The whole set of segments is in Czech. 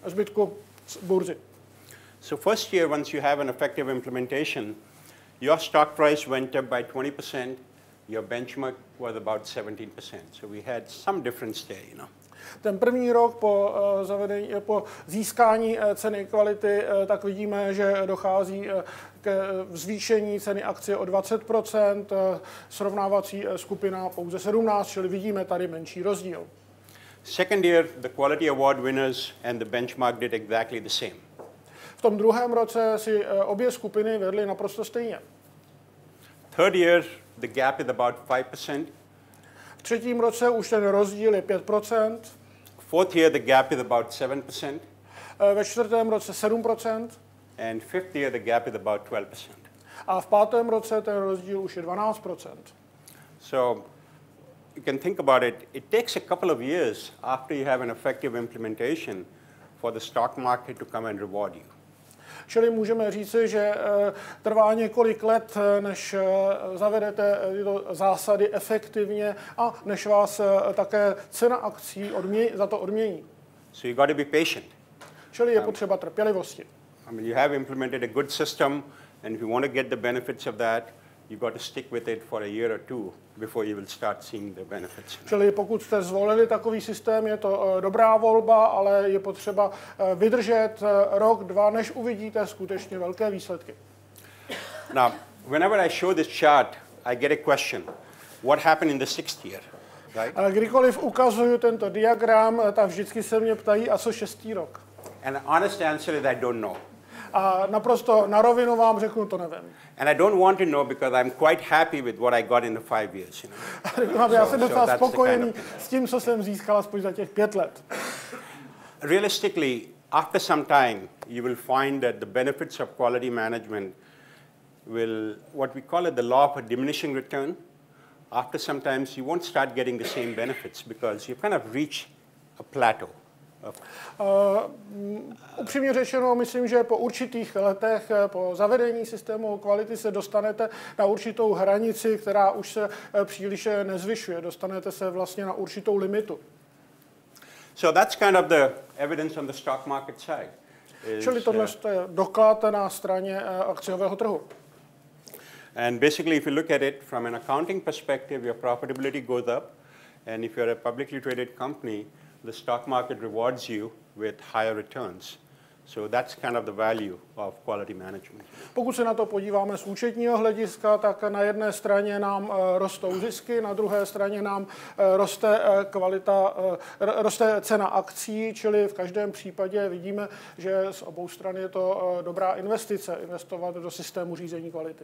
zbytku burzy. So first year, once you have an effective implementation, your stock price went up by 20%. Your benchmark was about 17%. So we had some difference there, you know. Ten první rok po získání ceny kvality, tak vidíme, že dochází ke zvýšení ceny akcie o 20%, srovnávací skupina pouze 17%, čili vidíme tady menší rozdíl. Second year, the quality award winners and the benchmark did exactly the same. V tom druhém roce si obě skupiny vedly naprosto stejně. Third year, the gap is about 5%. V třetím roce už ten rozdíl je 5%. Fourth year, the gap is about 7%. Ve čtvrtém roce 7%. And fifth year, the gap is about 12%. A v pátém roce ten rozdíl už je 12%. So you can think about it. It takes a couple of years after you have an effective implementation for the stock market to come and reward you. Čili můžeme říci, že trvá několik let, než zavedete tyto zásady efektivně a než vás také cena akcí za to odmění. So you got to be patient. Čili je potřeba trpělivosti. I mean, you have implemented a good system, and if you want to get the benefits of that, you've got to stick with it for a year or two before you will start seeing the benefits. Čili pokud jste zvolili takový systém, je to dobrá volba, ale je potřeba vydržet rok, dva, než uvidíte skutečně velké výsledky. Now, whenever I show this chart, I get a question. What happened in the sixth year? Right? Ale kdykoliv ukazuju tento diagram, tak vždycky se mě ptají, a co šestý rok? And the honest answer is I don't know. A naprosto na rovinu vám řeknu, to nevím. And I don't want to know because I'm quite happy with what I got in the 5 years. You know? Já jsem docela spokojený s tím, co jsem získal aspoň za těch 5 let. Realistically, after some time, you will find that the benefits of quality management will, what we call it the law of diminishing return. After some time, you won't start getting the same benefits because you kind of reach a plateau. Upřímně řečeno, myslím, že po určitých letech, po zavedení systému kvality se dostanete na určitou hranici, která už se příliš nezvyšuje. Dostanete se vlastně na určitou limitu. So that's kind of the evidence on the stock market side. Čili tohle je doklad na straně akciového trhu. And basically, if you look at it from an accounting perspective, your profitability goes up. And if you're a publicly traded company, the stock market rewards you with higher returns. So that's kind of the value of quality management. Pokud se na to podíváme z účetního hlediska, tak na jedné straně nám rostou zisky, na druhé straně nám roste cena akcí, čili v každém případě vidíme, že z obou stran je to dobrá investice, investovat do systému řízení kvality.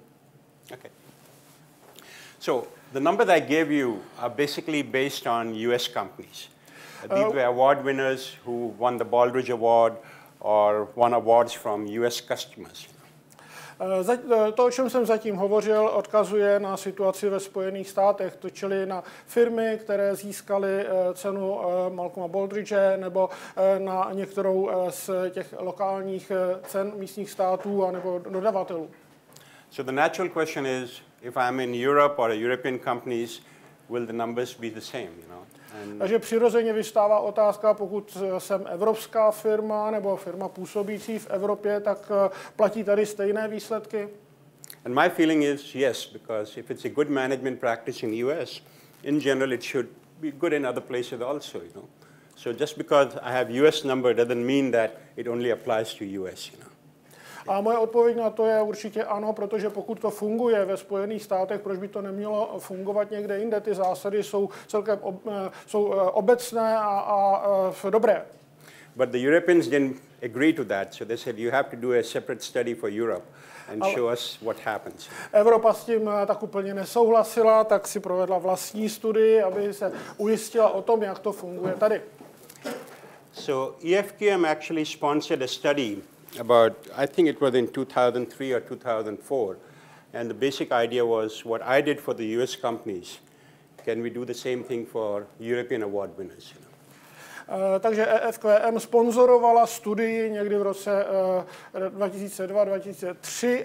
Okay. So the numbers I gave you are basically based on US companies. These were award winners who won the Baldrige Award or won awards from US customers. To, o čem jsem zatím hovořil, odkazuje na situaci ve Spojených státech, čili na firmy, které získaly cenu Malcolma Baldrige nebo na některou z těch lokálních cen místních států anebo dodavatelů. So the natural question is, if I'm in Europe or European companies, will the numbers be the same, you know? Takže přirozeně vystává otázka, pokud jsem evropská firma nebo firma působící v Evropě, tak platí tady stejné výsledky? And my feeling is yes, because if it's a good management practice in the US, in general it should be good in other places also, you know. So just because I have US number doesn't mean that it only applies to US, you know. A moje odpověď na to je určitě ano, protože pokud to funguje ve Spojených státech, proč by to nemělo fungovat někde jinde? Ty zásady jsou celkem obecné a dobré. But the Europeans didn't agree to that, so they said you have to do a separate study for Europe and show us what happens. Evropa s tím tak úplně nesouhlasila, tak si provedla vlastní studii, aby se ujistila o tom, jak to funguje tady. So EFQM actually sponsored a study about, I think it was in 2003 or 2004, and the basic idea was what I did for the US companies, can we do the same thing for European award winners? You know? Takže EFQM sponzorovala studii někdy v roce 2002-2003,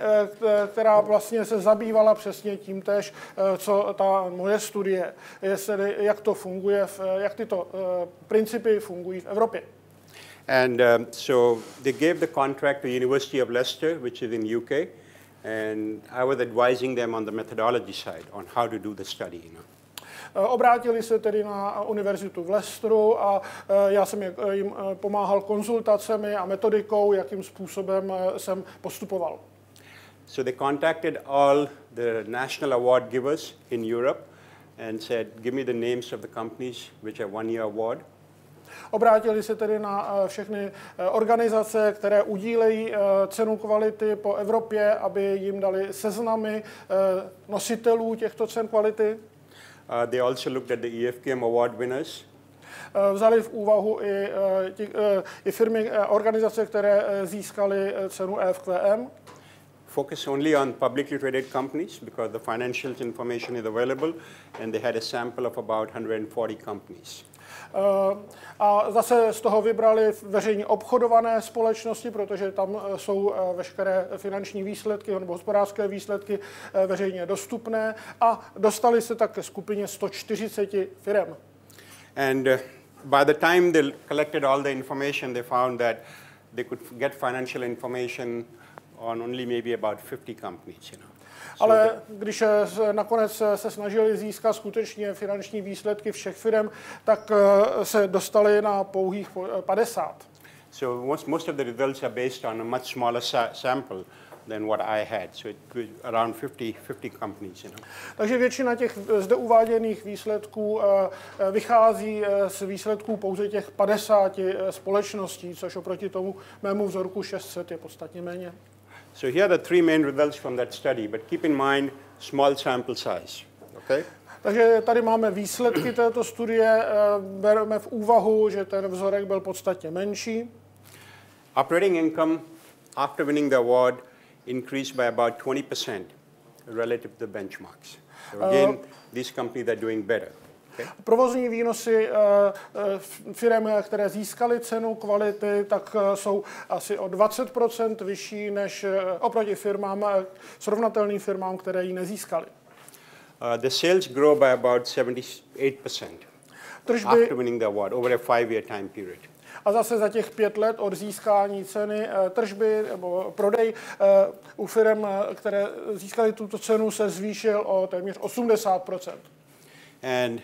která vlastně se zabývala přesně tím též, co ta moje studie, jak to funguje, jak tyto principy fungují v Evropě. And so they gave the contract to University of Leicester, which is in UK, and I was advising them on the methodology side on how to do the study. Obrátili se tedy na univerzitu v Leicesteru a já jsem jim pomáhal konzultacemi a metodikou, jakým způsobem jsem postupoval. So they contacted all the national award givers in Europe and said, give me the names of the companies which have won your award. Obrátili se tedy na všechny organizace, které udílejí cenu kvality po Evropě, aby jim dali seznamy nositelů těchto cen kvality. They also looked at the EFQM award winners. Vzali v úvahu i firmy, organizace, které získaly cenu EFQM. Focus only on publicly traded companies because the financial information is available, and they had a sample of about 140 companies. A zase z toho vybrali veřejně obchodované společnosti, protože tam jsou veškeré finanční výsledky nebo hospodářské výsledky veřejně dostupné a dostali se tak ke skupině 140 firm. And by the time they collected all the information, they found that they could get financial information on only maybe about 50 companies, Ale když nakonec se snažili získat skutečně finanční výsledky všech firm, tak se dostali na pouhých 50. So most of the results are based on a much smaller sample than what I had. So it was around 50 companies, Takže většina těch zde uváděných výsledků vychází z výsledků pouze těch 50 společností, což oproti tomu mému vzorku 600 je podstatně méně. So here are the three main results from that study, but keep in mind small sample size. Okay? Takže tady máme výsledky této studie, bereme v úvahu, že ten vzorek byl podstatně menší. Operating income after winning the award increased by about 20% relative to the benchmarks. So again, these companies are doing better. Okay? Provozní výnosy firm, které získaly cenu kvality, tak jsou asi o 20% vyšší než oproti firmám, srovnatelným firmám, které ji nezískaly. The sales grow by about 78% after winning the award over a 5-year time period. A zase za těch 5 let od získání ceny tržby nebo prodej u firm, které získaly tuto cenu, se zvýšil o téměř 80%. And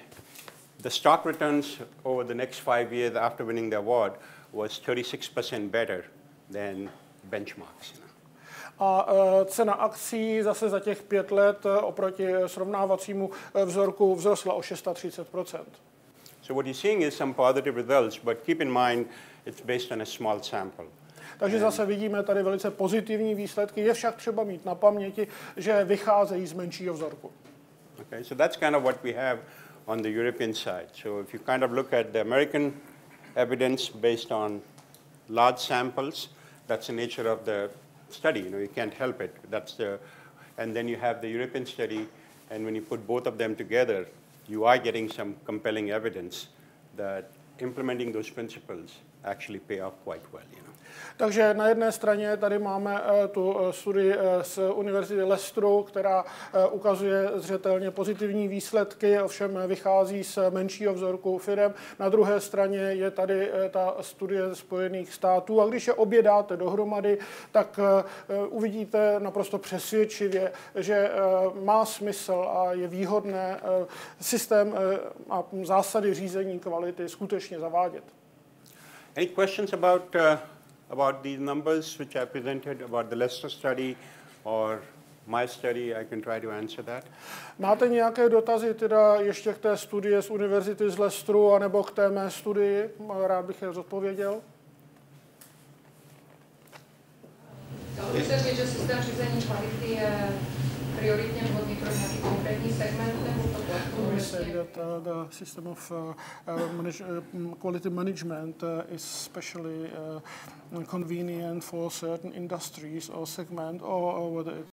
the stock returns over the next 5 years after winning the award was 36% better than benchmarks. A cena akcí zase za těch 5 let oproti srovnávacímu vzorku vzrostla o 630%. So what you're seeing is some positive results, but keep in mind it's based on a small sample. Takže zase vidíme tady velice pozitivní výsledky. Je však třeba mít na paměti, že vycházejí z menšího vzorku. Okay, so that's kind of what we have on the European side. So if you kind of look at the American evidence based on large samples, that's the nature of the study. You can't help it. And then you have the European study, and when you put both of them together, you are getting some compelling evidence that implementing those principles actually pay off quite well. Takže na jedné straně tady máme tu studii z Univerzity Leicesteru, která ukazuje zřetelně pozitivní výsledky, ovšem vychází z menšího vzorku firem. Na druhé straně je tady ta studie ze Spojených států a když je obě dáte dohromady, tak uvidíte naprosto přesvědčivě, že má smysl a je výhodné systém a zásady řízení kvality skutečně zavádět. Any questions about these numbers which I presented, about the Leicester study or my study? I can try to answer that. Máte nějaké dotazy teda ještě k té studii z Univerzity z Leicesteru anebo k té mé studii? Rád bych je zodpověděl. Dalo by se říct, že systém řízení kvality je prioritně vhodný pro nějaký konkrétní segment nebo to platformu? We say that the system of quality management is especially convenient for certain industries or segment, or whether